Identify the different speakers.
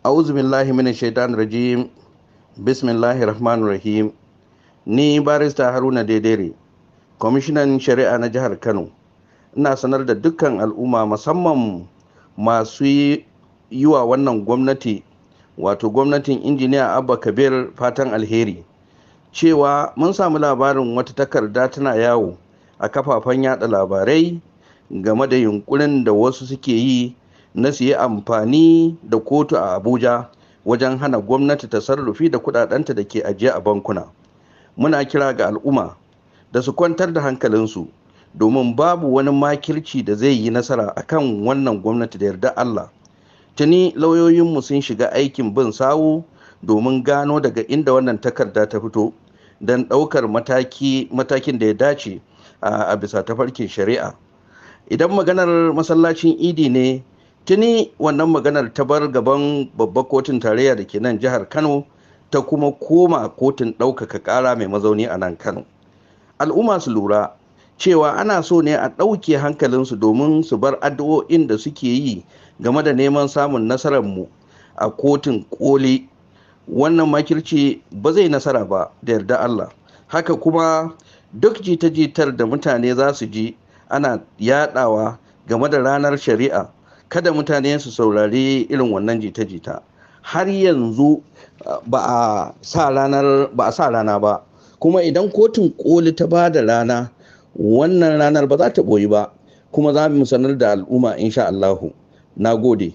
Speaker 1: A'udhu billahi minash shaitanir rajim. Bismillahir rahmanir rahim. Ni barista Haruna Dedere, kwamishinan shari'a na jihar Kano. Ina sanar da dukkan al'umma, musamman masu yi wa wannan gwamnati, wato gwamnatin injiniya Abba Kabir, fatan alheri, cewa mun samu labarin wata takarda tana yawo a kafafen yada labarai game da yunkurin da wasu suke yi na su yi amfani da kotu a Abuja wajen hana gwamnati ta sarrafi da kudadenta da ke ajiye a bankuna. Muna kira ga al'umma da su kwantar da hankalinsu, domin babu wani makirci da zai yi nasara akan wannan gwamnati da yarda Allah. Tuni lauyoyinmu sun shiga aikin bin sawu domin gano daga inda wannan takarda ta fito, don ɗaukar matakin da ya dace a bisa tafarkin shari'a. Idan maganar masallacin idi ne, tuni wannan maganar ta bar gaban babbar kotun tarayya da ke nan jihar Kano, ta kuma koma kotun ɗaukaka ƙara mai mazauni a nan Kano. Al'umma su lura cewa ana so ne a ɗauke hankalinsu domin su bar addu'o'in da suke yi game da neman samun nasararmu a kotun koli. Wannan makirci ba zai nasara ba da yarda Allah. Haka kuma duk jita-jitar da mutane za su ji ana yadawa game da ranar shari'a, kada mutane su saurari irin wannan jita-jita. Har yanzu ba a sa rana ba, kuma idan kotun koli ta ba da rana, wannan ranar ba za ta boyi ba, kuma za mu sanar da al'umma insha Allahu. Na gode.